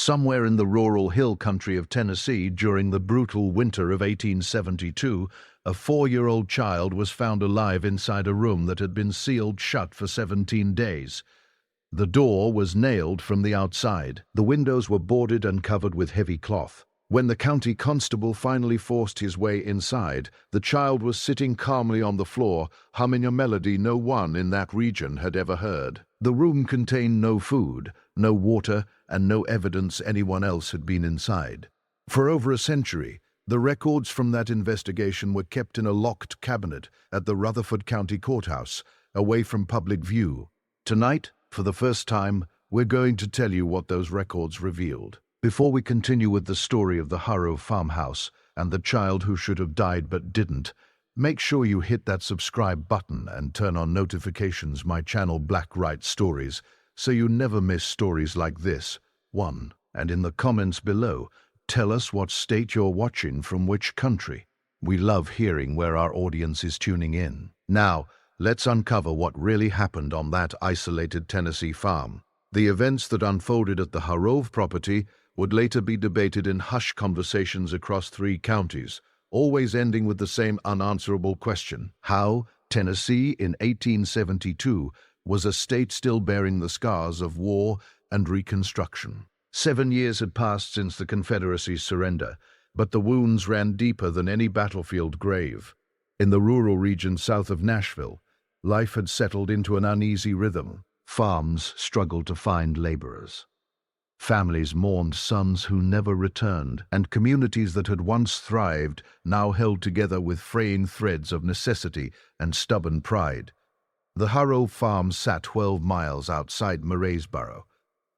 Somewhere in the rural hill country of Tennessee during the brutal winter of 1872, a 4-year-old child was found alive inside a room that had been sealed shut for 17 days. The door was nailed from the outside. The windows were boarded and covered with heavy cloth. When the county constable finally forced his way inside, the child was sitting calmly on the floor, humming a melody no one in that region had ever heard. The room contained no food, no water, and no evidence anyone else had been inside. For over a century, the records from that investigation were kept in a locked cabinet at the Rutherford County Courthouse, away from public view. Tonight, for the first time, we're going to tell you what those records revealed. Before we continue with the story of the Harrow farmhouse and the child who should have died but didn't, make sure you hit that subscribe button and turn on notifications my channel Black Write Stories so you never miss stories like this one. And in the comments below, tell us what state you're watching from which country. We love hearing where our audience is tuning in. Now, let's uncover what really happened on that isolated Tennessee farm. The events that unfolded at the Harrow property would later be debated in hushed conversations across 3 counties, always ending with the same unanswerable question: how Tennessee in 1872 was a state still bearing the scars of war and Reconstruction. 7 years had passed since the Confederacy's surrender, but the wounds ran deeper than any battlefield grave. In the rural region south of Nashville, life had settled into an uneasy rhythm. Farms struggled to find laborers. Families mourned sons who never returned, and communities that had once thrived now held together with fraying threads of necessity and stubborn pride. The Harrow farm sat 12 miles outside Murraysboro,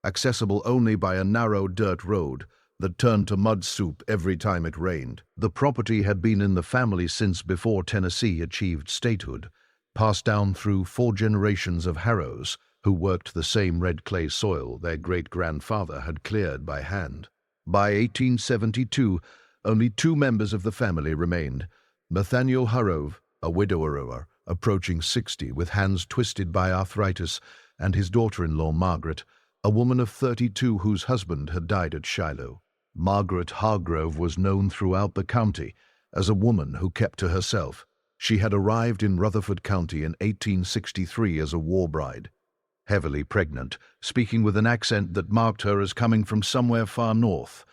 accessible only by a narrow dirt road that turned to mud soup every time it rained. The property had been in the family since before Tennessee achieved statehood, passed down through 4 generations of Harrows who worked the same red clay soil their great-grandfather had cleared by hand. By 1872, only 2 members of the family remained: Nathaniel Harrow, a widower approaching 60 with hands twisted by arthritis, and his daughter-in-law Margaret, a woman of 32 whose husband had died at Shiloh. Margaret Hargrove was known throughout the county as a woman who kept to herself. She had arrived in Rutherford County in 1863 as a war bride, heavily pregnant, speaking with an accent that marked her as coming from somewhere far north.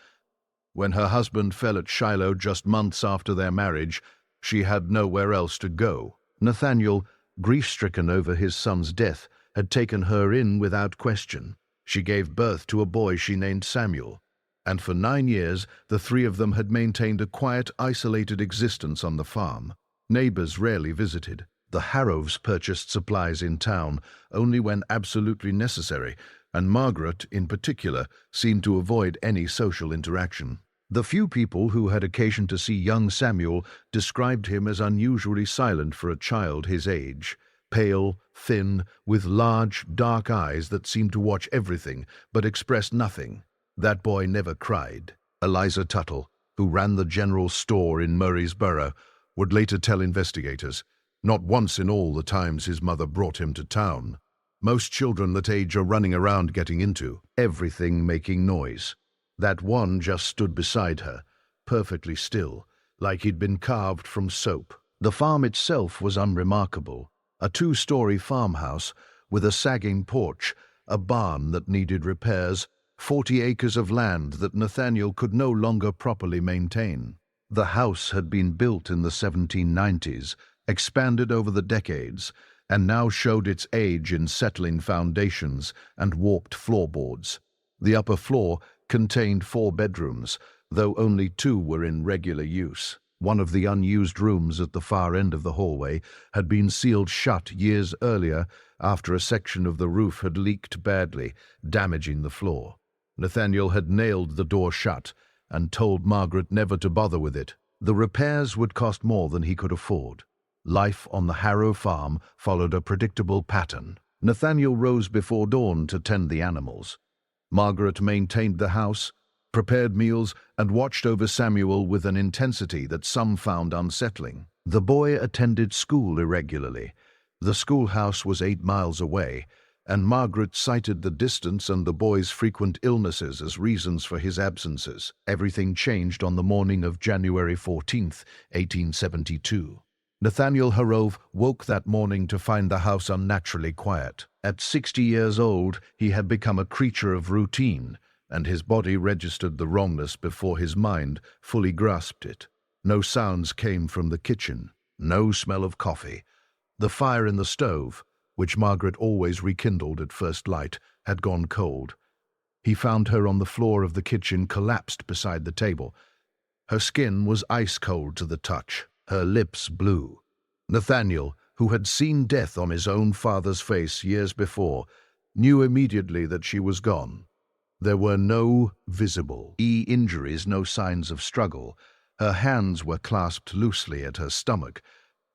When her husband fell at Shiloh just months after their marriage, she had nowhere else to go. Nathaniel, grief-stricken over his son's death, had taken her in without question. She gave birth to a boy she named Samuel, and for 9 years the 3 of them had maintained a quiet, isolated existence on the farm. Neighbors rarely visited. The Harrows purchased supplies in town only when absolutely necessary, and Margaret, in particular, seemed to avoid any social interaction. The few people who had occasion to see young Samuel described him as unusually silent for a child his age. Pale, thin, with large, dark eyes that seemed to watch everything but express nothing. That boy never cried. Eliza Tuttle, who ran the general store in Murraysboro, would later tell investigators, not once in all the times his mother brought him to town. Most children that age are running around getting into everything, making noise. That one just stood beside her, perfectly still, like he'd been carved from soap. The farm itself was unremarkable. A 2-story farmhouse with a sagging porch, a barn that needed repairs, 40 acres of land that Nathaniel could no longer properly maintain. The house had been built in the 1790s, expanded over the decades, and now showed its age in settling foundations and warped floorboards. The upper floor contained 4 bedrooms, though only 2 were in regular use. One of the unused rooms at the far end of the hallway had been sealed shut years earlier after a section of the roof had leaked badly, damaging the floor. Nathaniel had nailed the door shut and told Margaret never to bother with it. The repairs would cost more than he could afford. Life on the Harrow farm followed a predictable pattern. Nathaniel rose before dawn to tend the animals. Margaret maintained the house, prepared meals, and watched over Samuel with an intensity that some found unsettling. The boy attended school irregularly. The schoolhouse was 8 miles away, and Margaret cited the distance and the boy's frequent illnesses as reasons for his absences. Everything changed on the morning of January 14th, 1872. Nathaniel Harrove woke that morning to find the house unnaturally quiet. At 60 years old, he had become a creature of routine, and his body registered the wrongness before his mind fully grasped it. No sounds came from the kitchen, no smell of coffee. The fire in the stove, which Margaret always rekindled at first light, had gone cold. He found her on the floor of the kitchen, collapsed beside the table. Her skin was ice-cold to the touch, her lips blue. Nathaniel, who had seen death on his own father's face years before, knew immediately that she was gone. There were no visible injuries, no signs of struggle. Her hands were clasped loosely at her stomach,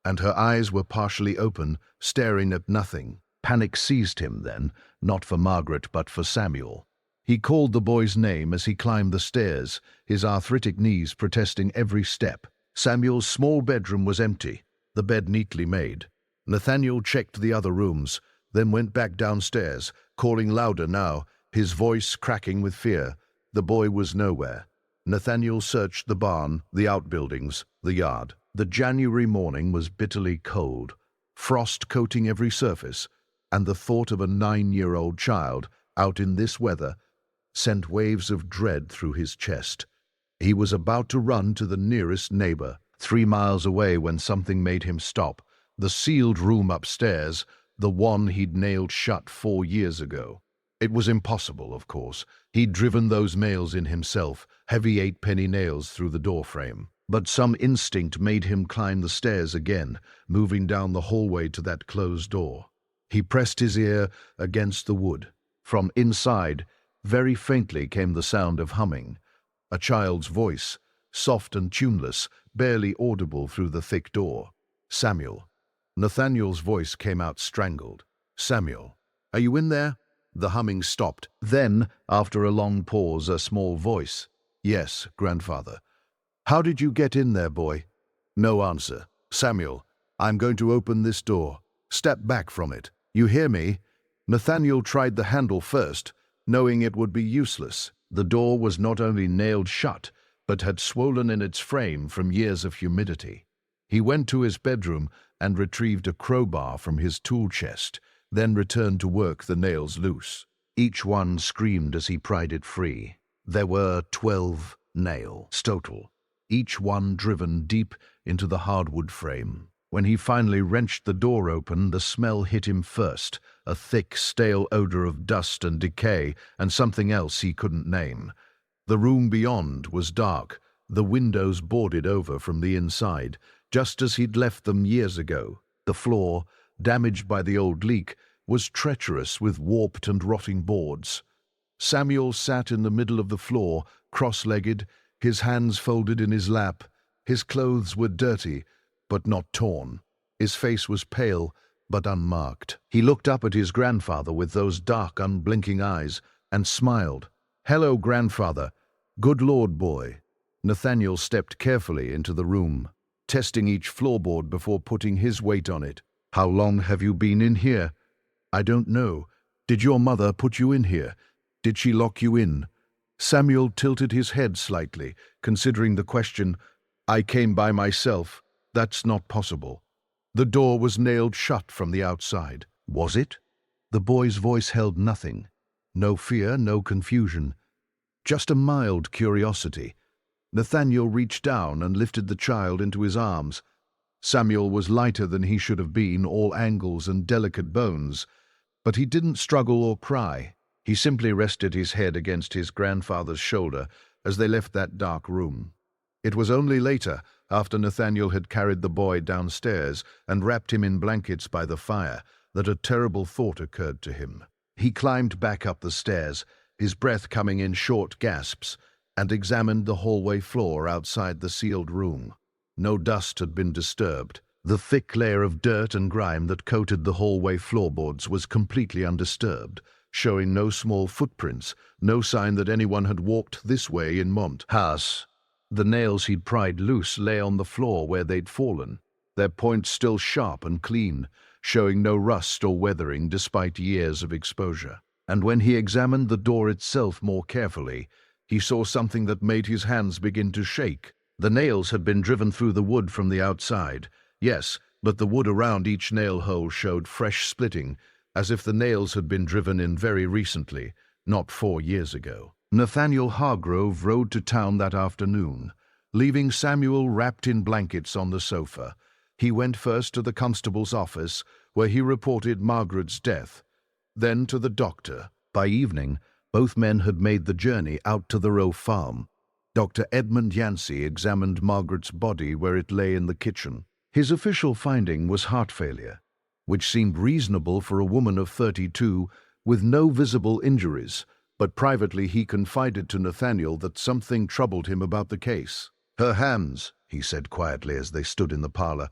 and her eyes were partially open, staring at nothing. Panic seized him then, not for Margaret but for Samuel. He called the boy's name as he climbed the stairs, his arthritic knees protesting every step. Samuel's small bedroom was empty, the bed neatly made. Nathaniel checked the other rooms, then went back downstairs, calling louder now, his voice cracking with fear. The boy was nowhere. Nathaniel searched the barn, the outbuildings, the yard. The January morning was bitterly cold, frost coating every surface, and the thought of a 9-year-old child out in this weather sent waves of dread through his chest. He was about to run to the nearest neighbor, 3 miles away, when something made him stop. The sealed room upstairs, the one he'd nailed shut 4 years ago. It was impossible, of course. He'd driven those nails in himself, heavy 8-penny nails through the doorframe. But some instinct made him climb the stairs again, moving down the hallway to that closed door. He pressed his ear against the wood. From inside, very faintly, came the sound of humming. A child's voice, soft and tuneless, barely audible through the thick door. Samuel. Nathaniel's voice came out strangled. Samuel, are you in there? The humming stopped. Then, after a long pause, a small voice. Yes, grandfather. How did you get in there, boy? No answer. Samuel, I'm going to open this door. Step back from it. You hear me? Nathaniel tried the handle first, knowing it would be useless. The door was not only nailed shut, but had swollen in its frame from years of humidity. He went to his bedroom and retrieved a crowbar from his tool chest, then returned to work the nails loose. Each one screamed as he pried it free. There were 12 nails total, each one driven deep into the hardwood frame. When he finally wrenched the door open, the smell hit him first, a thick, stale odor of dust and decay and something else he couldn't name. The room beyond was dark, the windows boarded over from the inside, just as he'd left them years ago. The floor, damaged by the old leak, was treacherous with warped and rotting boards. Samuel sat in the middle of the floor, cross-legged, his hands folded in his lap. His clothes were dirty, but not torn. His face was pale, but unmarked. He looked up at his grandfather with those dark, unblinking eyes, and smiled. "Hello, grandfather. Good Lord, boy." Nathaniel stepped carefully into the room, testing each floorboard before putting his weight on it. "How long have you been in here?" "I don't know. Did your mother put you in here? Did she lock you in?" Samuel tilted his head slightly, considering the question. "I came by myself. That's not possible. The door was nailed shut from the outside." "Was it?" The boy's voice held nothing. No fear, no confusion. Just a mild curiosity. Nathaniel reached down and lifted the child into his arms. Samuel was lighter than he should have been, all angles and delicate bones. But he didn't struggle or cry. He simply rested his head against his grandfather's shoulder as they left that dark room. It was only later, after Nathaniel had carried the boy downstairs and wrapped him in blankets by the fire, that a terrible thought occurred to him. He climbed back up the stairs, his breath coming in short gasps, and examined the hallway floor outside the sealed room. No dust had been disturbed. The thick layer of dirt and grime that coated the hallway floorboards was completely undisturbed, showing no small footprints, no sign that anyone had walked this way in Mont House. The nails he'd pried loose lay on the floor where they'd fallen, their points still sharp and clean. showing no rust or weathering despite years of exposure. And when he examined the door itself more carefully, he saw something that made his hands begin to shake. The nails had been driven through the wood from the outside, yes, but the wood around each nail hole showed fresh splitting, as if the nails had been driven in very recently, not 4 years ago. Nathaniel Hargrove rode to town that afternoon, leaving Samuel wrapped in blankets on the sofa. He went first to the constable's office, where he reported Margaret's death, then to the doctor. By evening, both men had made the journey out to the Rowe farm. Dr. Edmund Yancey examined Margaret's body where it lay in the kitchen. His official finding was heart failure, which seemed reasonable for a woman of 32 with no visible injuries, but privately he confided to Nathaniel that something troubled him about the case. "Her hands," he said quietly as they stood in the parlor.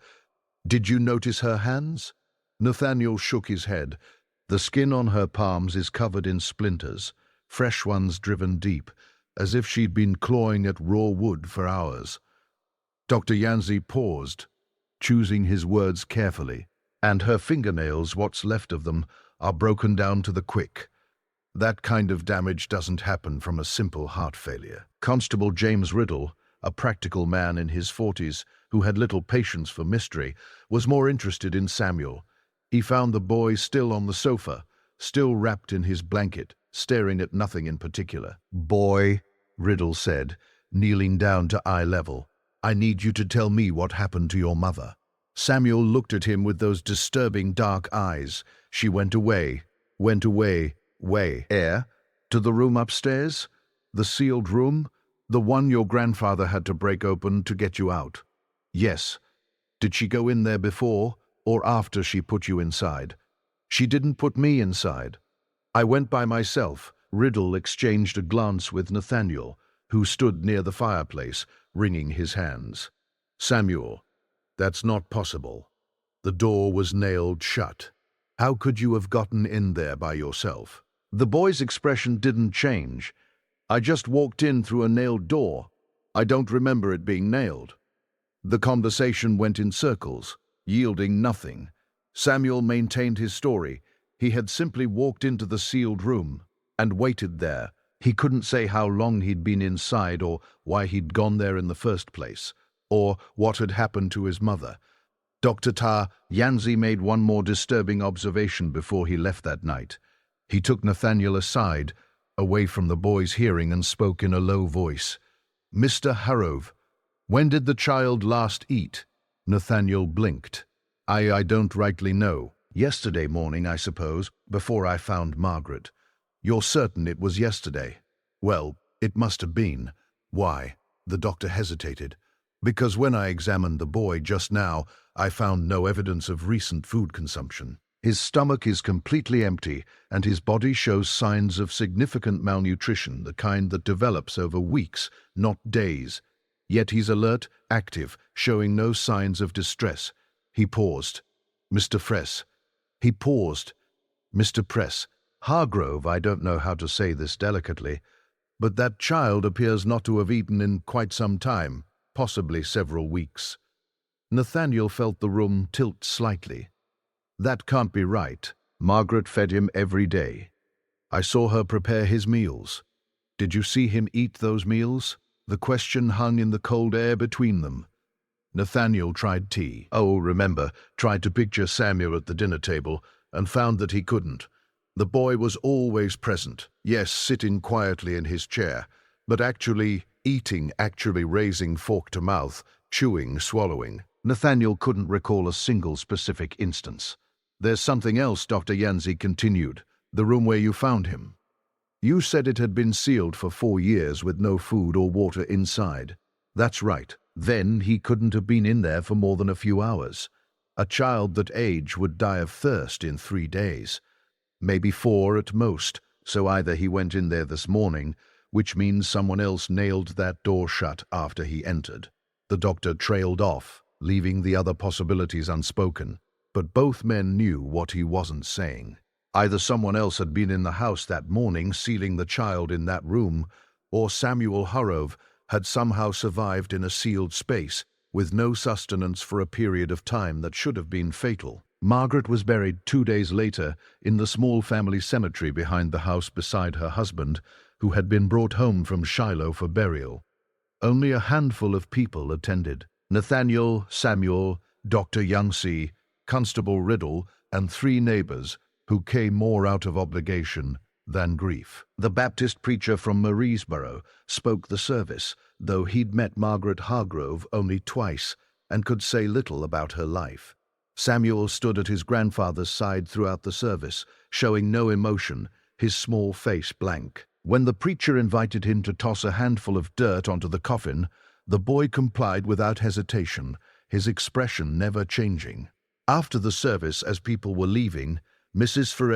"Did you notice her hands?" Nathaniel shook his head. "The skin on her palms is covered in splinters, fresh ones driven deep, as if she'd been clawing at raw wood for hours." Dr. Yancey paused, choosing his words carefully. "And her fingernails, what's left of them, are broken down to the quick. That kind of damage doesn't happen from a simple heart failure." Constable James Riddle, a practical man in his 40s who had little patience for mystery, was more interested in Samuel. He found the boy still on the sofa, still wrapped in his blanket, staring at nothing in particular. "Boy," Riddle said, kneeling down to eye level, "I need you to tell me what happened to your mother." Samuel looked at him with those disturbing dark eyes. "She went away. Where? To the room upstairs? The sealed room? The one your grandfather had to break open to get you out?" "Yes." "Did she go in there before or after she put you inside?" "She didn't put me inside. I went by myself." Riddle exchanged a glance with Nathaniel, who stood near the fireplace, wringing his hands. "Samuel, that's not possible. The door was nailed shut. How could you have gotten in there by yourself?" The boy's expression didn't change. "I just walked in through a nailed door. I don't remember it being nailed." The conversation went in circles, yielding nothing. Samuel maintained his story. He had simply walked into the sealed room and waited there. He couldn't say how long he'd been inside or why he'd gone there in the first place, or what had happened to his mother. Dr. Yancey made one more disturbing observation before he left that night. He took Nathaniel aside, away from the boy's hearing, and spoke in a low voice. "Mr. Harrove, when did the child last eat?" Nathaniel blinked. I don't rightly know. Yesterday morning, I suppose, before I found Margaret." "You're certain it was yesterday?" "Well, it must have been." "Why?" The doctor hesitated. "Because when I examined the boy just now, I found no evidence of recent food consumption. His stomach is completely empty, and his body shows signs of significant malnutrition, the kind that develops over weeks, not days. Yet he's alert, active, showing no signs of distress." He paused. "Mr. Press." He paused. "Mr. Press. Hargrove, I don't know how to say this delicately, but that child appears not to have eaten in quite some time, possibly several weeks." Nathaniel felt the room tilt slightly. "That can't be right. Margaret fed him every day. I saw her prepare his meals. Did you see him eat those meals?" The question hung in the cold air between them. Nathaniel tried tried to picture Samuel at the dinner table, and found that he couldn't. The boy was always present, yes, sitting quietly in his chair, but actually eating, actually raising fork to mouth, chewing, swallowing. Nathaniel couldn't recall a single specific instance. "There's something else," Dr. Yancey continued. "The room where you found him. You said it had been sealed for 4 years with no food or water inside." "That's right. Then he couldn't have been in there for more than a few hours. A child that age would die of thirst in 3 days. Maybe 4 at most, so either he went in there this morning, which means someone else nailed that door shut after he entered." The doctor trailed off, leaving the other possibilities unspoken, but both men knew what he wasn't saying. Either someone else had been in the house that morning sealing the child in that room, or Samuel Harrove had somehow survived in a sealed space with no sustenance for a period of time that should have been fatal. Margaret was buried 2 days later in the small family cemetery behind the house beside her husband, who had been brought home from Shiloh for burial. Only a handful of people attended: Nathaniel, Samuel, Dr. Yancey, Constable Riddle, and 3 neighbors who came more out of obligation than grief. The Baptist preacher from Murraysboro spoke the service, though he'd met Margaret Hargrove only twice and could say little about her life. Samuel stood at his grandfather's side throughout the service, showing no emotion, his small face blank. When the preacher invited him to toss a handful of dirt onto the coffin, the boy complied without hesitation, his expression never changing. After the service, as people were leaving, Mrs.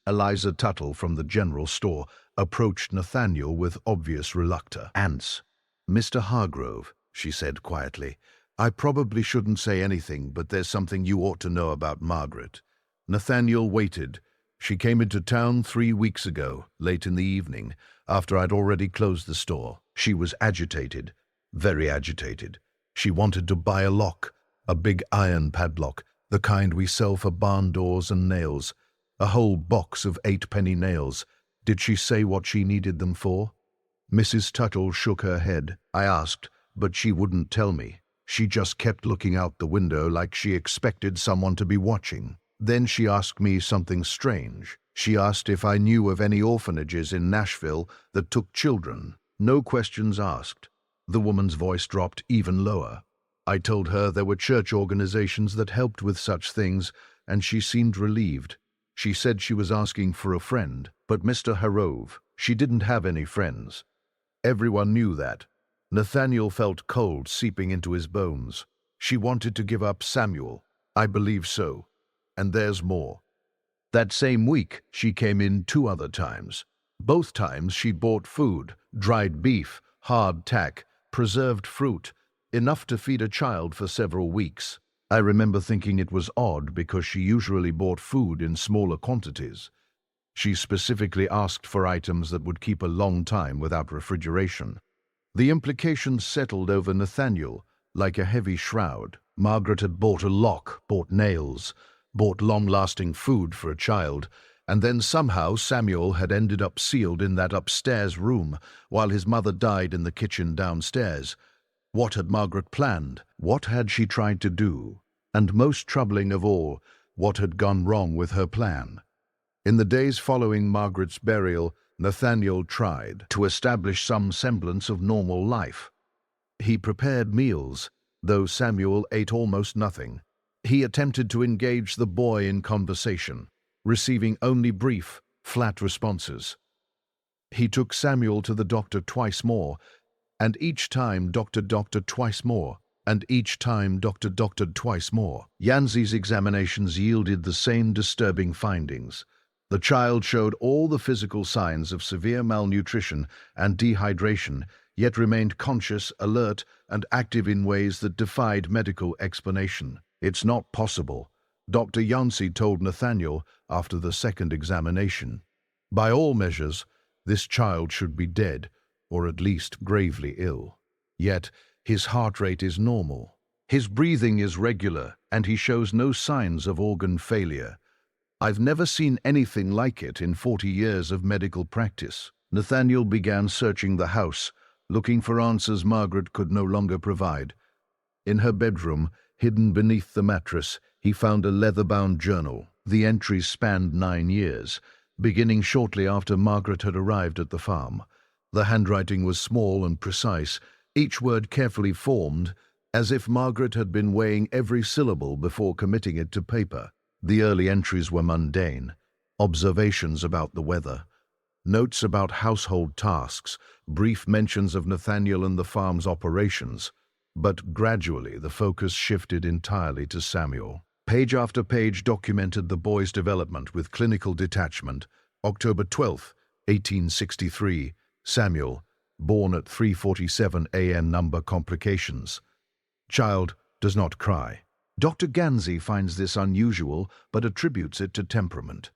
Eliza Tuttle from the general store approached Nathaniel with obvious reluctance. "Mr. Hargrove," she said quietly, "I probably shouldn't say anything, but there's something you ought to know about Margaret." Nathaniel waited. "She came into town 3 weeks ago, late in the evening, after I'd already closed the store. She was agitated, very agitated. She wanted to buy a lock, a big iron padlock, the kind we sell for barn doors and nails, a whole box of 8-penny nails. Did she say what she needed them for?" Mrs. Tuttle shook her head. "I asked, but she wouldn't tell me. She just kept looking out the window like she expected someone to be watching. Then she asked me something strange. She asked if I knew of any orphanages in Nashville that took children. No questions asked." The woman's voice dropped even lower. "I told her there were church organizations that helped with such things, and she seemed relieved. She said she was asking for a friend, but Mr. Hargrove, she didn't have any friends. Everyone knew that." Nathaniel felt cold seeping into his bones. "She wanted to give up Samuel." "I believe so. And there's more. That same week, she came in 2 other times. Both times she bought food, dried beef, hard tack, preserved fruit, enough to feed a child for several weeks. I remember thinking it was odd because she usually bought food in smaller quantities. She specifically asked for items that would keep a long time without refrigeration." The implications settled over Nathaniel like a heavy shroud. Margaret had bought a lock, bought nails, bought long-lasting food for a child, and then somehow Samuel had ended up sealed in that upstairs room while his mother died in the kitchen downstairs. What had Margaret planned? What had she tried to do? And most troubling of all, what had gone wrong with her plan? In the days following Margaret's burial, Nathaniel tried to establish some semblance of normal life. He prepared meals, though Samuel ate almost nothing. He attempted to engage the boy in conversation, receiving only brief, flat responses. He took Samuel to the doctor twice more, and each time doctor twice more, and each time doctor twice more. Yancey's examinations yielded the same disturbing findings. The child showed all the physical signs of severe malnutrition and dehydration, yet remained conscious, alert, and active in ways that defied medical explanation. "It's not possible," Dr. Yancey told Nathaniel after the second examination. "By all measures, this child should be dead, or at least gravely ill. Yet his heart rate is normal. His breathing is regular, and he shows no signs of organ failure. I've never seen anything like it in 40 years of medical practice." Nathaniel began searching the house, looking for answers Margaret could no longer provide. In her bedroom, hidden beneath the mattress, he found a leather-bound journal. The entries spanned 9 years, beginning shortly after Margaret had arrived at the farm. The handwriting was small and precise, each word carefully formed, as if Margaret had been weighing every syllable before committing it to paper. The early entries were mundane: observations about the weather, notes about household tasks, brief mentions of Nathaniel and the farm's operations. But gradually the focus shifted entirely to Samuel. Page after page documented the boy's development with clinical detachment. October 12, 1863, Samuel, born at 3:47 a.m. Number complications. Child does not cry. Dr. Gansey finds this unusual, but attributes it to temperament.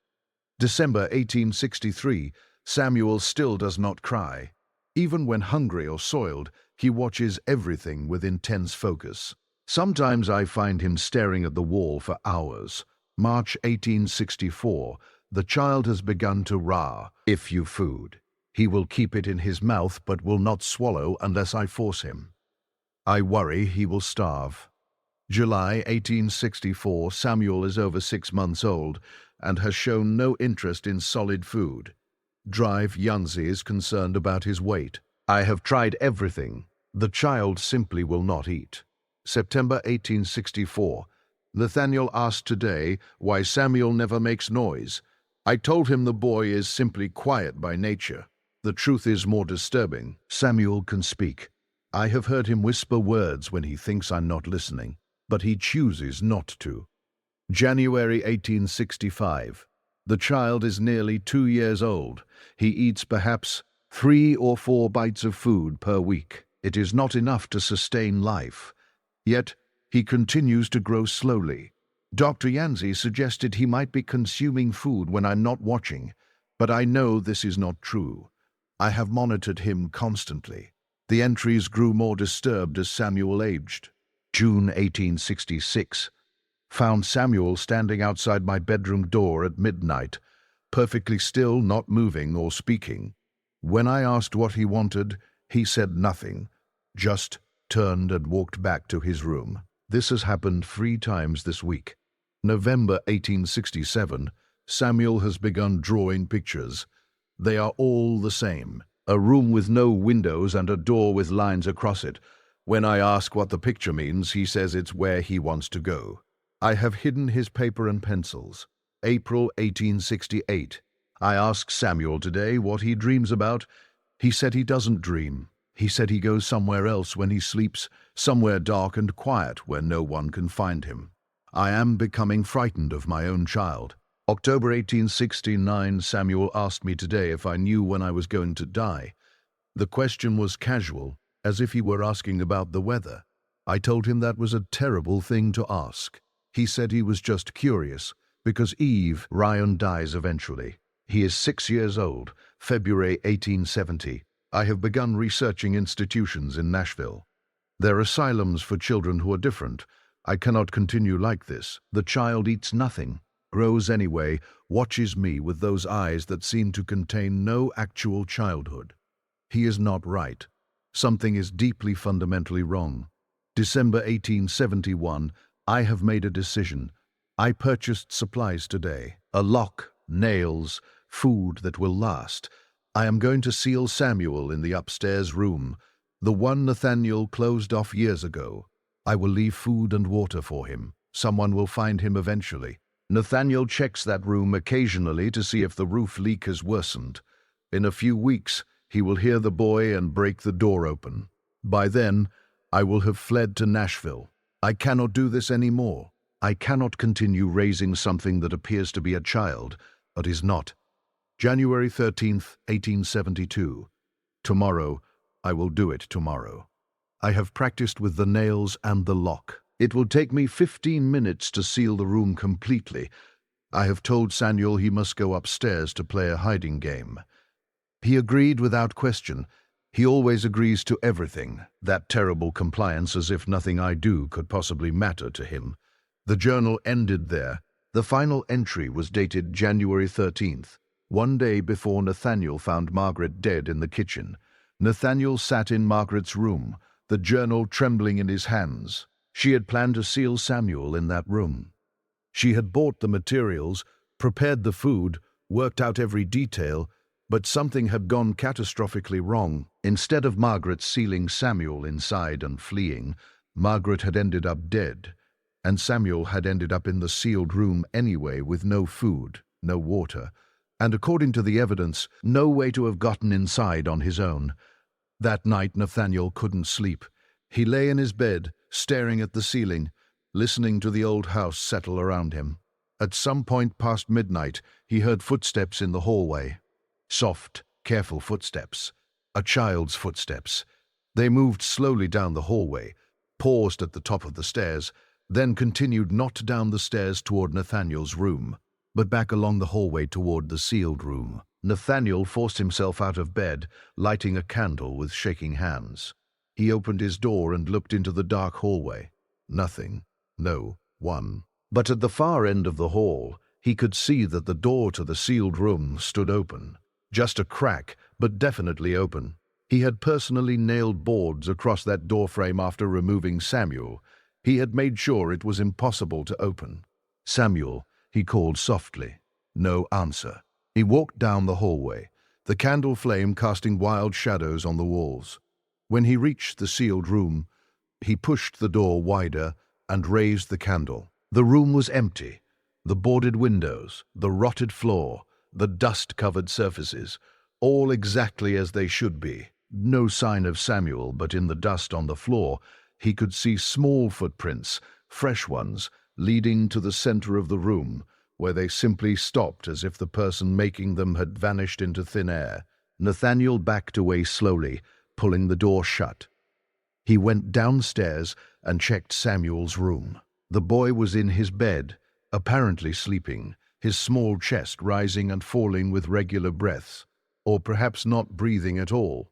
December 1863, Samuel still does not cry. Even when hungry or soiled, he watches everything with intense focus. Sometimes I find him staring at the wall for hours. March 1864. The child has begun to rah. If you food. He will keep it in his mouth but will not swallow unless I force him. I worry he will starve. July 1864. Samuel is over 6 months old and has shown no interest in solid food. Drive Yanzi is concerned about his weight. I have tried everything. The child simply will not eat. September 1864. Nathaniel asked today why Samuel never makes noise. I told him the boy is simply quiet by nature. The truth is more disturbing. Samuel can speak. I have heard him whisper words when he thinks I'm not listening, but he chooses not to. January 1865. The child is nearly 2 years old. He eats perhaps 3 or 4 bites of food per week. It is not enough to sustain life. Yet, he continues to grow slowly. Dr. Yanzi suggested he might be consuming food when I'm not watching, but I know this is not true. I have monitored him constantly. The entries grew more disturbed as Samuel aged. June 1866. Found Samuel standing outside my bedroom door at midnight, perfectly still, not moving or speaking. When I asked what he wanted, he said nothing, just turned and walked back to his room. This has happened 3 times this week. November 1867, Samuel has begun drawing pictures. They are all the same. A room with no windows and a door with lines across it. When I ask what the picture means, he says it's where he wants to go. I have hidden his paper and pencils. April 1868. I asked Samuel today what he dreams about. He said he doesn't dream. He said he goes somewhere else when he sleeps, somewhere dark and quiet where no one can find him. I am becoming frightened of my own child. October 1869, Samuel asked me today if I knew when I was going to die. The question was casual, as if he were asking about the weather. I told him that was a terrible thing to ask. He said he was just curious, because Ryan dies eventually. He is 6 years old, February 1870. I have begun researching institutions in Nashville. They're asylums for children who are different. I cannot continue like this. The child eats nothing, grows anyway, watches me with those eyes that seem to contain no actual childhood. He is not right. Something is deeply fundamentally wrong. December 1871, I have made a decision. I purchased supplies today. A lock, nails, food that will last. I am going to seal Samuel in the upstairs room, the one Nathaniel closed off years ago. I will leave food and water for him. Someone will find him eventually. Nathaniel checks that room occasionally to see if the roof leak has worsened. In a few weeks, he will hear the boy and break the door open. By then, I will have fled to Nashville. I cannot do this anymore. I cannot continue raising something that appears to be a child, but is not. January 13th, 1872. Tomorrow, I will do it tomorrow. I have practiced with the nails and the lock. It will take me 15 minutes to seal the room completely. I have told Samuel he must go upstairs to play a hiding game. He agreed without question. He always agrees to everything, that terrible compliance as if nothing I do could possibly matter to him. The journal ended there. The final entry was dated January 13th. 1 day before Nathaniel found Margaret dead in the kitchen. Nathaniel sat in Margaret's room, the journal trembling in his hands. She had planned to seal Samuel in that room. She had bought the materials, prepared the food, worked out every detail, but something had gone catastrophically wrong. Instead of Margaret sealing Samuel inside and fleeing, Margaret had ended up dead, and Samuel had ended up in the sealed room anyway with no food, no water, and according to the evidence, no way to have gotten inside on his own. That night Nathaniel couldn't sleep. He lay in his bed, staring at the ceiling, listening to the old house settle around him. At some point past midnight, he heard footsteps in the hallway. Soft, careful footsteps. A child's footsteps. They moved slowly down the hallway, paused at the top of the stairs, then continued not down the stairs toward Nathaniel's room, but back along the hallway toward the sealed room. Nathaniel forced himself out of bed, lighting a candle with shaking hands. He opened his door and looked into the dark hallway. Nothing. No one. But at the far end of the hall, he could see that the door to the sealed room stood open. Just a crack, but definitely open. He had personally nailed boards across that doorframe after removing Samuel. He had made sure it was impossible to open. "Samuel," he called softly. No answer. He walked down the hallway, the candle flame casting wild shadows on the walls. When he reached the sealed room, he pushed the door wider and raised the candle. The room was empty. The boarded windows, the rotted floor, the dust-covered surfaces, all exactly as they should be. No sign of Samuel, but in the dust on the floor, he could see small footprints, fresh ones, leading to the center of the room, where they simply stopped as if the person making them had vanished into thin air. Nathaniel backed away slowly, pulling the door shut. He went downstairs and checked Samuel's room. The boy was in his bed, apparently sleeping, his small chest rising and falling with regular breaths, or perhaps not breathing at all,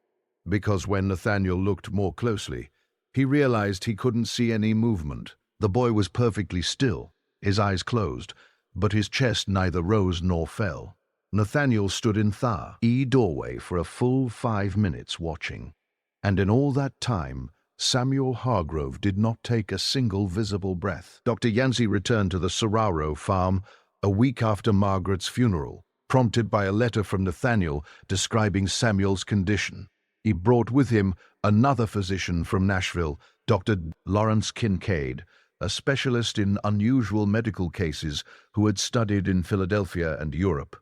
because when Nathaniel looked more closely, he realized he couldn't see any movement. The boy was perfectly still, his eyes closed, but his chest neither rose nor fell. Nathaniel stood in the doorway for a full 5 minutes watching, and in all that time, Samuel Hargrove did not take a single visible breath. Dr. Yancey returned to the Soraro farm a week after Margaret's funeral, prompted by a letter from Nathaniel describing Samuel's condition. He brought with him another physician from Nashville, Dr. Lawrence Kincaid, a specialist in unusual medical cases who had studied in Philadelphia and Europe.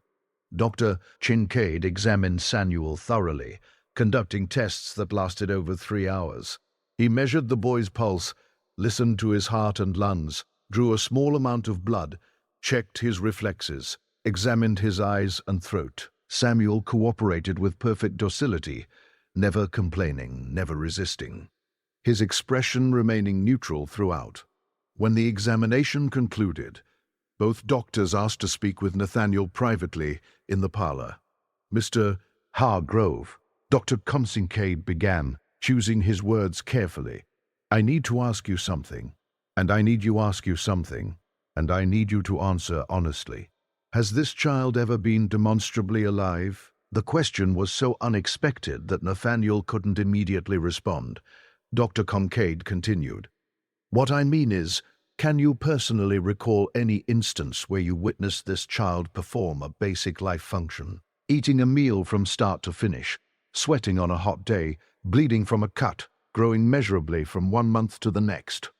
Dr. Kincaid examined Samuel thoroughly, conducting tests that lasted over 3 hours. He measured the boy's pulse, listened to his heart and lungs, drew a small amount of blood, checked his reflexes, examined his eyes and throat. Samuel cooperated with perfect docility, never complaining, never resisting, his expression remaining neutral throughout. When the examination concluded, both doctors asked to speak with Nathaniel privately in the parlor. "Mr. Hargrove," Dr. Kincaid began, choosing his words carefully. "I need to ask you something, and I need you ask you something, and I need you to answer honestly. Has this child ever been demonstrably alive?" The question was so unexpected that Nathaniel couldn't immediately respond. Dr. Kincaid continued. "What I mean is, can you personally recall any instance where you witnessed this child perform a basic life function? Eating a meal from start to finish, sweating on a hot day, bleeding from a cut, growing measurably from 1 month to the next."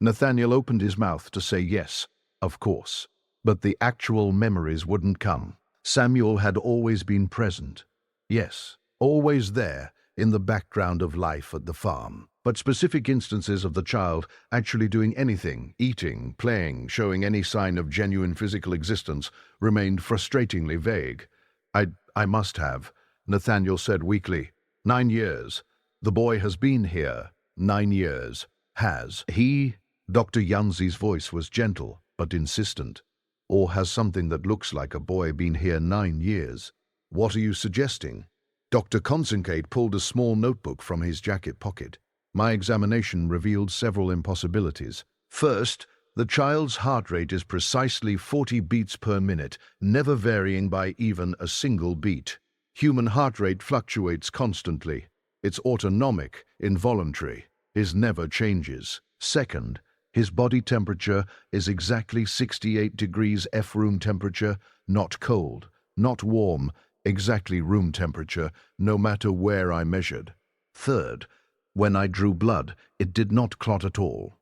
Nathaniel opened his mouth to say yes, of course, but the actual memories wouldn't come. Samuel had always been present. Yes, always there, in the background of life at the farm. But specific instances of the child actually doing anything, eating, playing, showing any sign of genuine physical existence, remained frustratingly vague. I must have," Nathaniel said weakly. 9 years. The boy has been here. 9 years. Has he?" Dr. Yancey's voice was gentle, but insistent. "Or has something that looks like a boy been here 9 years? What are you suggesting?" Dr. Kincaid pulled a small notebook from his jacket pocket. "My examination revealed several impossibilities. First, the child's heart rate is precisely 40 beats per minute, never varying by even a single beat. Human heart rate fluctuates constantly. It's autonomic, involuntary. His never changes. Second, his body temperature is exactly 68 degrees F room temperature, not cold, not warm, exactly room temperature, no matter where I measured. Third, when I drew blood, it did not clot at all.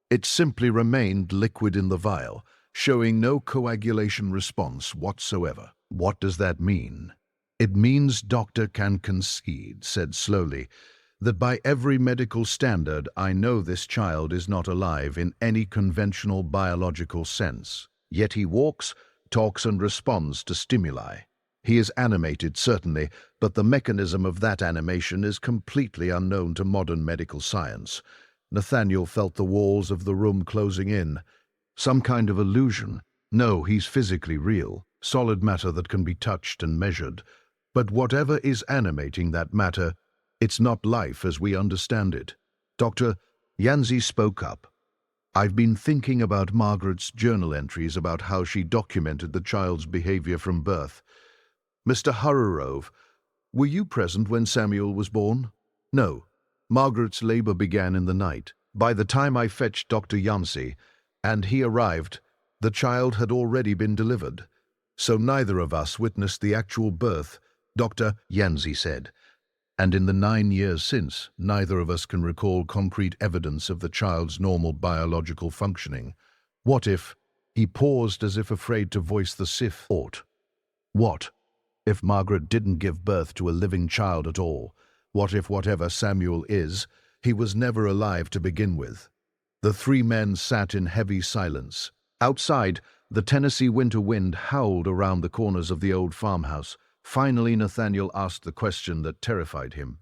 It simply remained liquid in the vial, showing no coagulation response whatsoever." "What does that mean?" "It means Dr. Kincaid said slowly, that by every medical standard I know this child is not alive in any conventional biological sense. Yet he walks, talks and responds to stimuli. He is animated, certainly, but the mechanism of that animation is completely unknown to modern medical science." Nathaniel felt the walls of the room closing in. "Some kind of illusion. No, he's physically real, solid matter that can be touched and measured. But whatever is animating that matter, it's not life as we understand it." Dr. Yancey spoke up. I've been thinking about Margaret's journal entries about how she documented the child's behavior from birth. Mr. Hurrerove, were you present when Samuel was born? No. Margaret's labor began in the night. By the time I fetched Dr. Yancey, and he arrived, the child had already been delivered. So neither of us witnessed the actual birth, Dr. Yancey said. And in the 9 years since, neither of us can recall concrete evidence of the child's normal biological functioning. What if— He paused as if afraid to voice the sif thought. What if Margaret didn't give birth to a living child at all? What if whatever Samuel is, he was never alive to begin with? The three men sat in heavy silence. Outside, the Tennessee winter wind howled around the corners of the old farmhouse. Finally, Nathaniel asked the question that terrified him.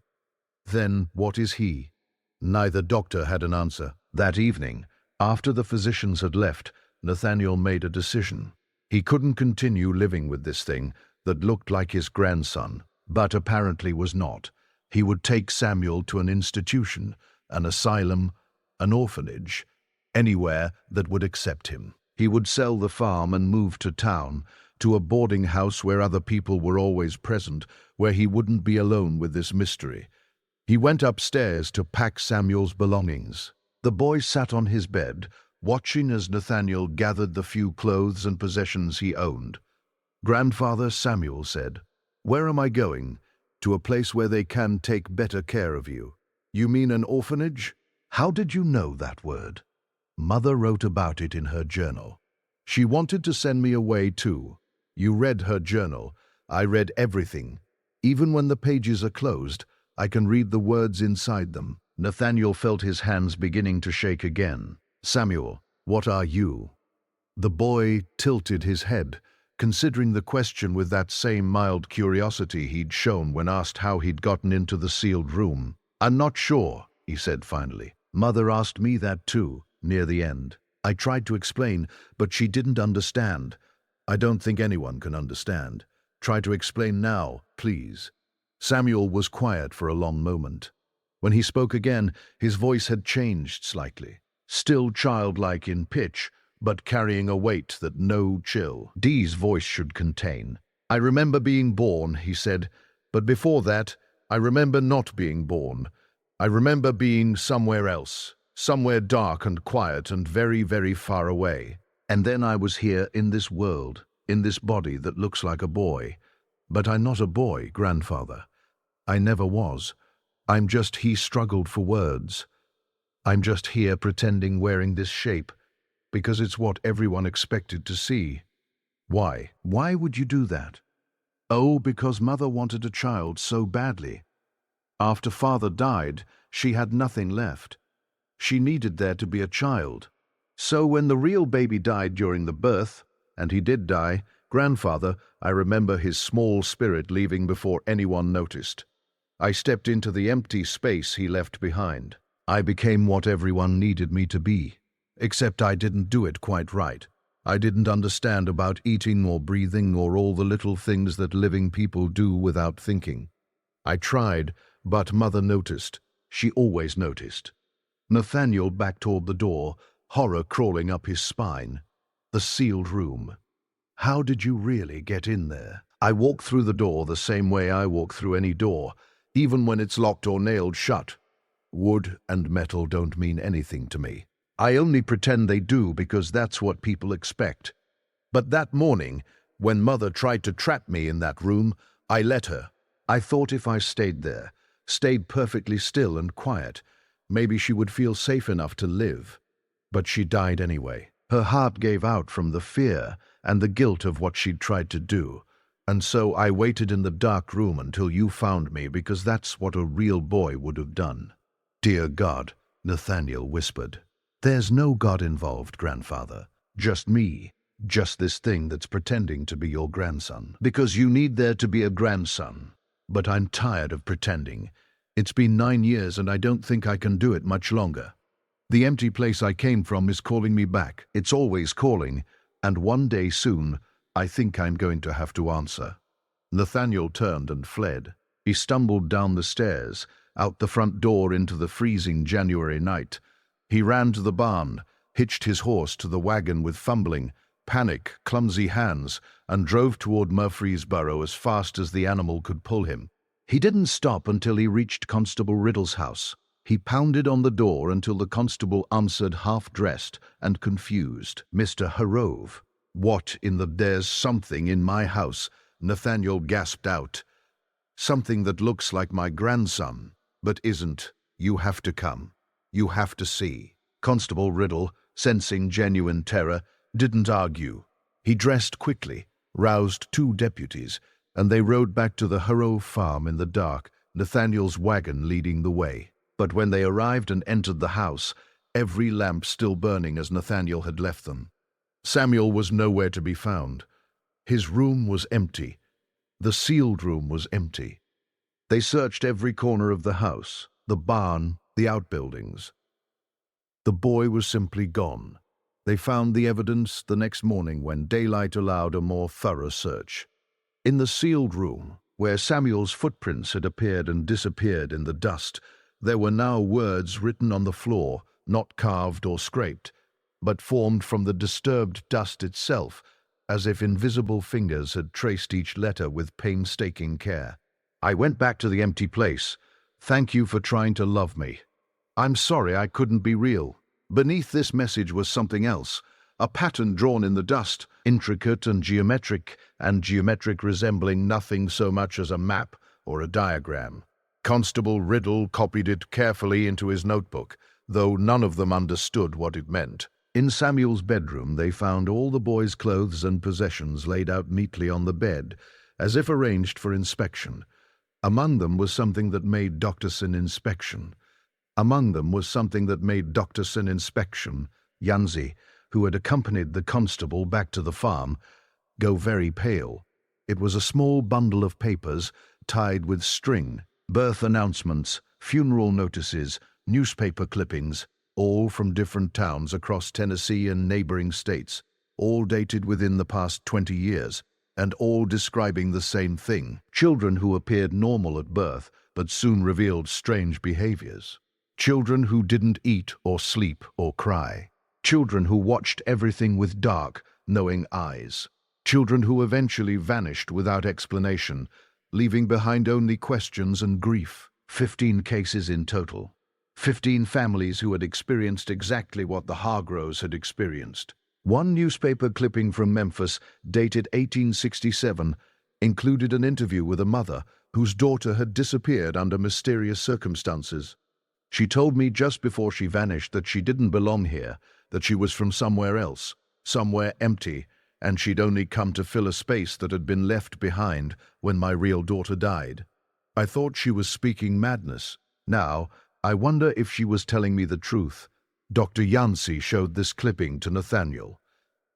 Then what is he? Neither doctor had an answer. That evening, after the physicians had left, Nathaniel made a decision. He couldn't continue living with this thing that looked like his grandson, but apparently was not. He would take Samuel to an institution, an asylum, an orphanage, anywhere that would accept him. He would sell the farm and move to town, to a boarding house where other people were always present, where he wouldn't be alone with this mystery. He went upstairs to pack Samuel's belongings. The boy sat on his bed, watching as Nathaniel gathered the few clothes and possessions he owned. "Grandfather," Samuel said, "where am I going? To a place where they can take better care of you." "You mean an orphanage?" "How did you know that word?" "Mother wrote about it in her journal. She wanted to send me away too. You read her journal. I read everything. Even when the pages are closed, I can read the words inside them." Nathaniel felt his hands beginning to shake again. "Samuel, what are you?" The boy tilted his head, considering the question with that same mild curiosity he'd shown when asked how he'd gotten into the sealed room. "I'm not sure," he said finally. "Mother asked me that too, near the end. I tried to explain, but she didn't understand. I don't think anyone can understand. Try to explain now, please." Samuel was quiet for a long moment. When he spoke again, his voice had changed slightly. Still childlike in pitch, but carrying a weight that no chill Dee's voice should contain. "I remember being born," he said, "but before that, I remember not being born. I remember being somewhere else, somewhere dark and quiet and very, very far away. And then I was here in this world, in this body that looks like a boy. But I'm not a boy, grandfather. I never was. I'm just," he struggled for words, "I'm just here pretending wearing this shape, because it's what everyone expected to see." "Why? Why would you do that?" "Oh, because Mother wanted a child so badly. After Father died, she had nothing left. She needed there to be a child. So when the real baby died during the birth, and he did die, grandfather, I remember his small spirit leaving before anyone noticed. I stepped into the empty space he left behind. I became what everyone needed me to be. Except I didn't do it quite right. I didn't understand about eating or breathing or all the little things that living people do without thinking. I tried, but Mother noticed. She always noticed." Nathaniel backed toward the door, horror crawling up his spine. The sealed room. "How did you really get in there?" "I walk through the door the same way I walk through any door, even when it's locked or nailed shut. Wood and metal don't mean anything to me. I only pretend they do because that's what people expect. But that morning, when Mother tried to trap me in that room, I let her. I thought if I stayed there, stayed perfectly still and quiet, maybe she would feel safe enough to live. But she died anyway. Her heart gave out from the fear and the guilt of what she'd tried to do. And so I waited in the dark room until you found me, because that's what a real boy would have done." "Dear God," Nathaniel whispered. "There's no God involved, grandfather. Just me. Just this thing that's pretending to be your grandson. Because you need there to be a grandson. But I'm tired of pretending. It's been 9 years and I don't think I can do it much longer. The empty place I came from is calling me back. It's always calling, and one day soon, I think I'm going to have to answer." Nathaniel turned and fled. He stumbled down the stairs, out the front door into the freezing January night. He ran to the barn, hitched his horse to the wagon with fumbling, panic, clumsy hands, and drove toward Murfreesboro as fast as the animal could pull him. He didn't stop until he reached Constable Riddle's house. He pounded on the door until the constable answered, half-dressed and confused. "Mr. Harrove." "What in the— There's something in my house," Nathaniel gasped out. "Something that looks like my grandson, but isn't. You have to come. You have to see." Constable Riddle, sensing genuine terror, didn't argue. He dressed quickly, roused 2 deputies, and they rode back to the Harrove farm in the dark, Nathaniel's wagon leading the way. But when they arrived and entered the house, every lamp still burning as Nathaniel had left them. Samuel was nowhere to be found. His room was empty. The sealed room was empty. They searched every corner of the house, the barn, the outbuildings. The boy was simply gone. They found the evidence the next morning when daylight allowed a more thorough search. In the sealed room, where Samuel's footprints had appeared and disappeared in the dust, there were now words written on the floor, not carved or scraped, but formed from the disturbed dust itself, as if invisible fingers had traced each letter with painstaking care. "I went back to the empty place. Thank you for trying to love me. I'm sorry I couldn't be real." Beneath this message was something else, a pattern drawn in the dust, intricate and geometric resembling nothing so much as a map or a diagram. Constable Riddle copied it carefully into his notebook, though none of them understood what it meant. In Samuel's bedroom they found all the boy's clothes and possessions laid out neatly on the bed, as if arranged for inspection. Among them was something that made Doctorson inspection. Yanzi, who had accompanied the constable back to the farm, go very pale. It was a small bundle of papers tied with string, birth announcements, funeral notices, newspaper clippings, all from different towns across Tennessee and neighboring states, all dated within the past 20 years, and all describing the same thing: children who appeared normal at birth but soon revealed strange behaviors. Children who didn't eat or sleep or cry. Children who watched everything with dark, knowing eyes. Children who eventually vanished without explanation, leaving behind only questions and grief. 15 cases in total. 15 families who had experienced exactly what the Hargroves had experienced. One newspaper clipping from Memphis, dated 1867, included an interview with a mother whose daughter had disappeared under mysterious circumstances. "She told me just before she vanished that she didn't belong here, that she was from somewhere else, somewhere empty, and she'd only come to fill a space that had been left behind when my real daughter died. I thought she was speaking madness. Now, I wonder if she was telling me the truth." Dr. Yancey showed this clipping to Nathaniel.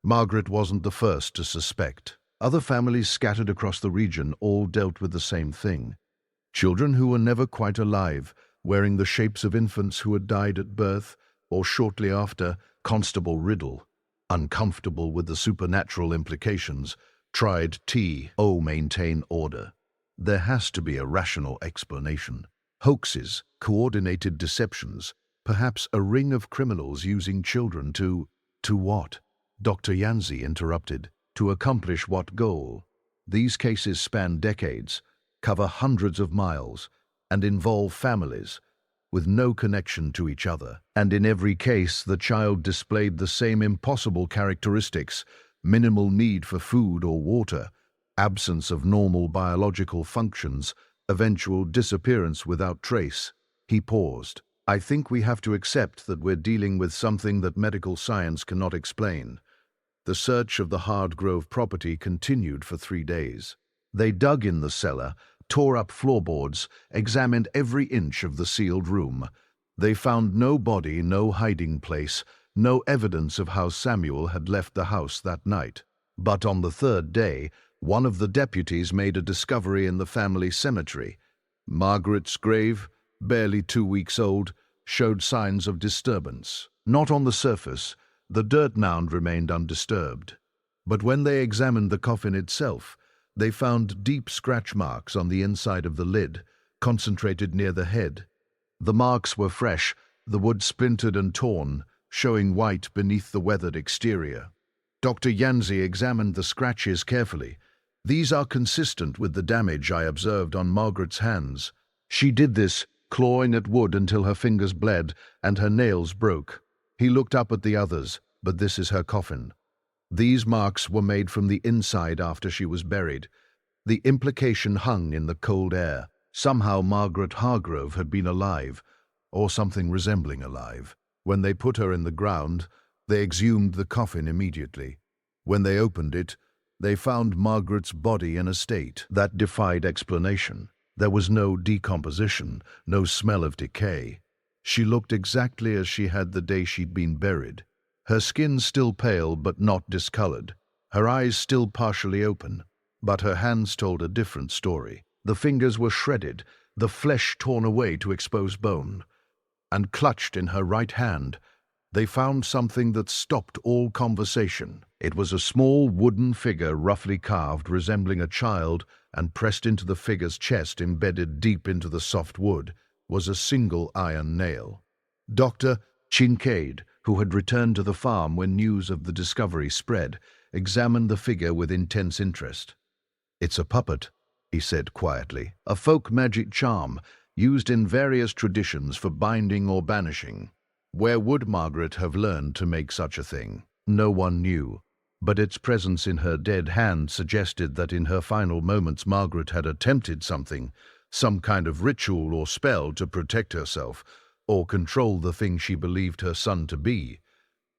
Margaret wasn't the first to suspect. Other families scattered across the region all dealt with the same thing. Children who were never quite alive, wearing the shapes of infants who had died at birth or shortly after. Constable Riddle, uncomfortable with the supernatural implications, tried to maintain order. There has to be a rational explanation. Hoaxes, coordinated deceptions, perhaps a ring of criminals using children to what? Dr. Yancey interrupted. To accomplish what goal? These cases span decades, cover hundreds of miles, and involve families with no connection to each other. And in every case, the child displayed the same impossible characteristics: minimal need for food or water, absence of normal biological functions, eventual disappearance without trace. He paused. "I think we have to accept that we're dealing with something that medical science cannot explain." The search of the Hardgrove property continued for 3 days. They dug in the cellar, tore up floorboards, examined every inch of the sealed room. They found no body, no hiding place, no evidence of how Samuel had left the house that night. But on the 3rd day, one of the deputies made a discovery in the family cemetery. Margaret's grave, barely 2 weeks old, showed signs of disturbance. Not on the surface. The dirt mound remained undisturbed. But when they examined the coffin itself, they found deep scratch marks on the inside of the lid, concentrated near the head. The marks were fresh, the wood splintered and torn, showing white beneath the weathered exterior. Dr. Yanzi examined the scratches carefully. These are consistent with the damage I observed on Margaret's hands. She did this, clawing at wood until her fingers bled and her nails broke. He looked up at the others, but this is her coffin. These marks were made from the inside after she was buried. The implication hung in the cold air. Somehow Margaret Hargrove had been alive, or something resembling alive. When they put her in the ground, they exhumed the coffin immediately. When they opened it, they found Margaret's body in a state that defied explanation. There was no decomposition, no smell of decay. She looked exactly as she had the day she'd been buried. Her skin still pale but not discolored. Her eyes still partially open, but her hands told a different story. The fingers were shredded, the flesh torn away to expose bone. And clutched in her right hand, they found something that stopped all conversation. It was a small wooden figure roughly carved, resembling a child, and pressed into the figure's chest, embedded deep into the soft wood, was a single iron nail. Dr. Kincaid, who had returned to the farm when news of the discovery spread, examined the figure with intense interest. "It's a puppet," he said quietly, "a folk magic charm, used in various traditions for binding or banishing. Where would Margaret have learned to make such a thing? No one knew, but its presence in her dead hand suggested that in her final moments Margaret had attempted something, some kind of ritual or spell to protect herself, or control the thing she believed her son to be.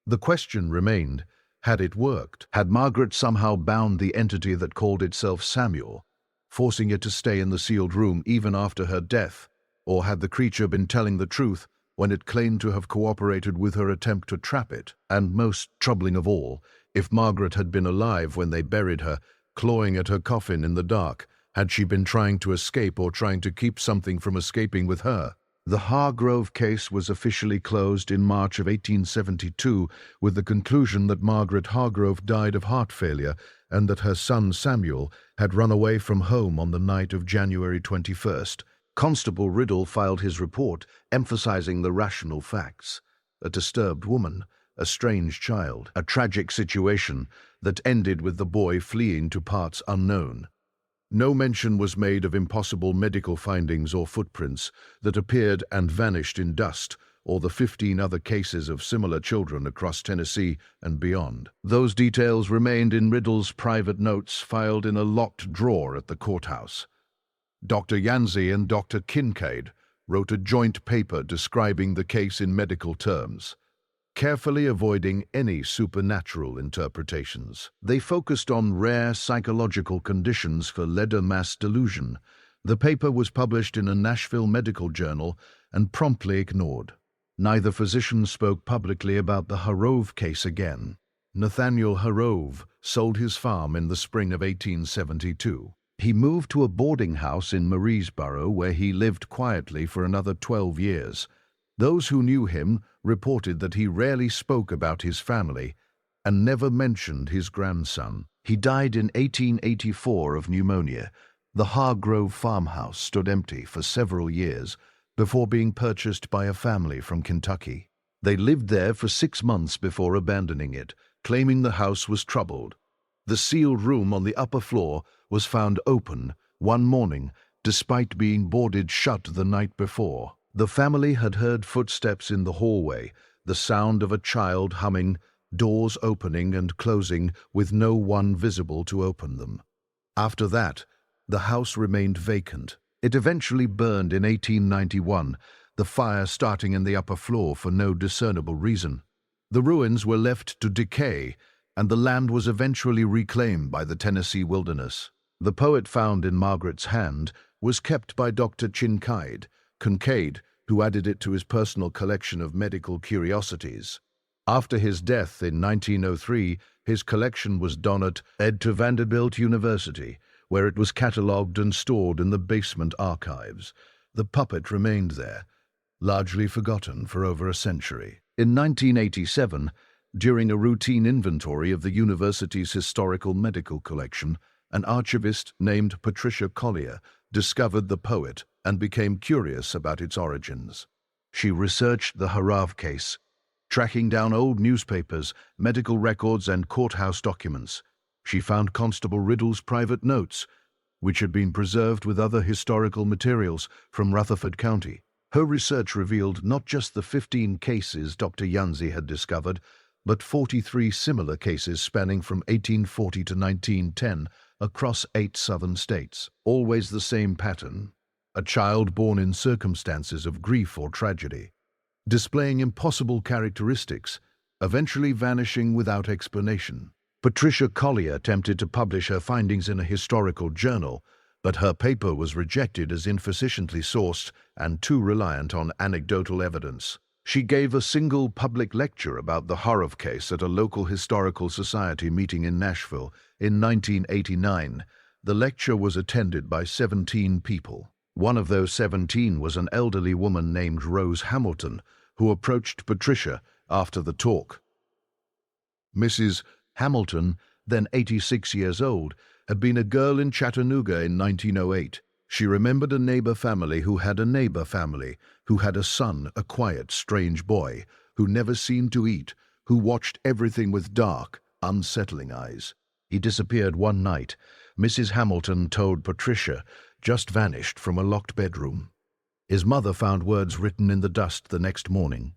The question remained, had it worked? Had Margaret somehow bound the entity that called itself Samuel, forcing it to stay in the sealed room even after her death? Or had the creature been telling the truth when it claimed to have cooperated with her attempt to trap it? And most troubling of all, if Margaret had been alive when they buried her, clawing at her coffin in the dark, had she been trying to escape or trying to keep something from escaping with her? The Hargrove case was officially closed in March of 1872 with the conclusion that Margaret Hargrove died of heart failure and that her son Samuel had run away from home on the night of January 21st. Constable Riddle filed his report, emphasizing the rational facts. A disturbed woman, a strange child, a tragic situation that ended with the boy fleeing to parts unknown. No mention was made of impossible medical findings or footprints that appeared and vanished in dust, or the 15 other cases of similar children across Tennessee and beyond. Those details remained in Riddle's private notes filed in a locked drawer at the courthouse. Dr. Yanzi and Dr. Kincaid wrote a joint paper describing the case in medical terms, carefully avoiding any supernatural interpretations. They focused on rare psychological conditions for leader mass delusion. The paper was published in a Nashville medical journal and promptly ignored. Neither physician spoke publicly about the Hargrove case again. Nathaniel Hargrove sold his farm in the spring of 1872. He moved to a boarding house in Murfreesboro where he lived quietly for another 12 years. Those who knew him reported that he rarely spoke about his family and never mentioned his grandson. He died in 1884 of pneumonia. The Hargrove farmhouse stood empty for several years before being purchased by a family from Kentucky. They lived there for 6 months before abandoning it, claiming the house was troubled. The sealed room on the upper floor was found open one morning, despite being boarded shut the night before. The family had heard footsteps in the hallway, the sound of a child humming, doors opening and closing with no one visible to open them. After that, the house remained vacant. It eventually burned in 1891, the fire starting in the upper floor for no discernible reason. The ruins were left to decay, and the land was eventually reclaimed by the Tennessee wilderness. The poet found in Margaret's hand was kept by Dr. Kincaid, who added it to his personal collection of medical curiosities. After his death in 1903, his collection was donated to Vanderbilt University, where it was catalogued and stored in the basement archives. The puppet remained there, largely forgotten for over a century. In 1987, during a routine inventory of the university's historical medical collection, an archivist named Patricia Collier discovered the poet and became curious about its origins. She researched the Hargrove case, Tracking down old newspapers, medical records, and courthouse documents, she found Constable Riddle's private notes, which had been preserved with other historical materials from Rutherford County. Her research revealed not just the 15 cases Dr. Yancey had discovered, but 43 similar cases spanning from 1840 to 1910 across 8 southern states. Always the same pattern: a child born in circumstances of grief or tragedy, displaying impossible characteristics, eventually vanishing without explanation. Patricia Collier attempted to publish her findings in a historical journal, but her paper was rejected as insufficiently sourced and too reliant on anecdotal evidence. She gave a single public lecture about the horror case at a local historical society meeting in Nashville in 1989. The lecture was attended by 17 people. One of those 17 was an elderly woman named Rose Hamilton, who approached Patricia after the talk. Mrs. Hamilton, then 86 years old, had been a girl in Chattanooga in 1908. She remembered a neighbor family who had a neighbor family, who had a son, a quiet, strange boy, who never seemed to eat, who watched everything with dark, unsettling eyes. He disappeared one night, Mrs. Hamilton told Patricia, just vanished from a locked bedroom. His mother found words written in the dust the next morning.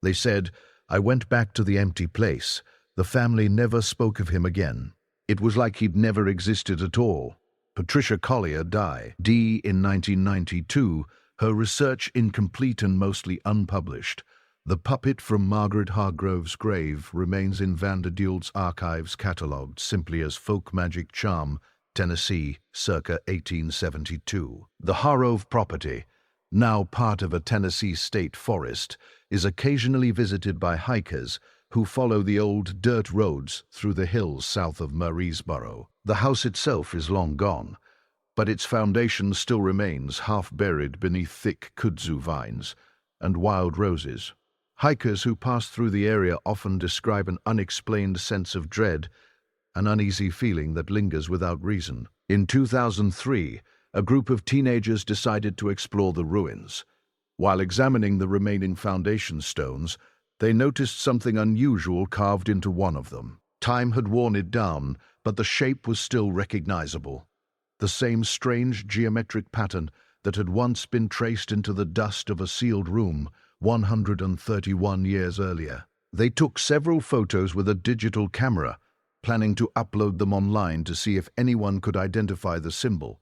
They said, "I went back to the empty place. The family never spoke of him again. It was like he'd never existed at all." Patricia Collier died in 1992, her research incomplete and mostly unpublished. The puppet from Margaret Hargrove's grave remains in Vanderdule's archives, catalogued simply as Folk Magic Charm, Tennessee, circa 1872. The Hargrove property, now part of a Tennessee state forest, is occasionally visited by hikers who follow the old dirt roads through the hills south of Murfreesboro. The house itself is long gone, but its foundation still remains half buried beneath thick kudzu vines and wild roses. Hikers who pass through the area often describe an unexplained sense of dread, an uneasy feeling that lingers without reason. In 2003, a group of teenagers decided to explore the ruins. While examining the remaining foundation stones, they noticed something unusual carved into one of them. Time had worn it down, but the shape was still recognizable. The same strange geometric pattern that had once been traced into the dust of a sealed room 131 years earlier. They took several photos with a digital camera, planning to upload them online to see if anyone could identify the symbol.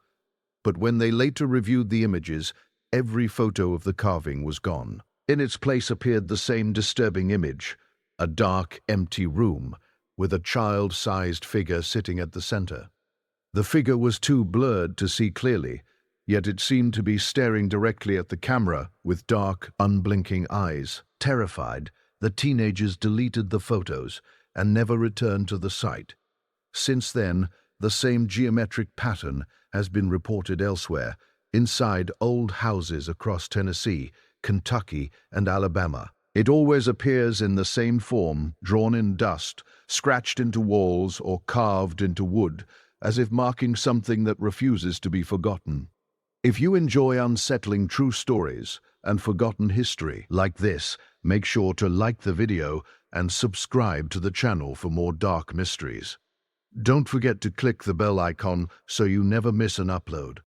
But when they later reviewed the images, every photo of the carving was gone. In its place appeared the same disturbing image, a dark, empty room with a child-sized figure sitting at the center. The figure was too blurred to see clearly, yet it seemed to be staring directly at the camera with dark, unblinking eyes. Terrified, the teenagers deleted the photos and never returned to the site. Since then, the same geometric pattern has been reported elsewhere, inside old houses across Tennessee, Kentucky, and Alabama. It always appears in the same form, drawn in dust, scratched into walls, or carved into wood, as if marking something that refuses to be forgotten. If you enjoy unsettling true stories and forgotten history like this, make sure to like the video and subscribe to the channel for more dark mysteries. Don't forget to click the bell icon so you never miss an upload.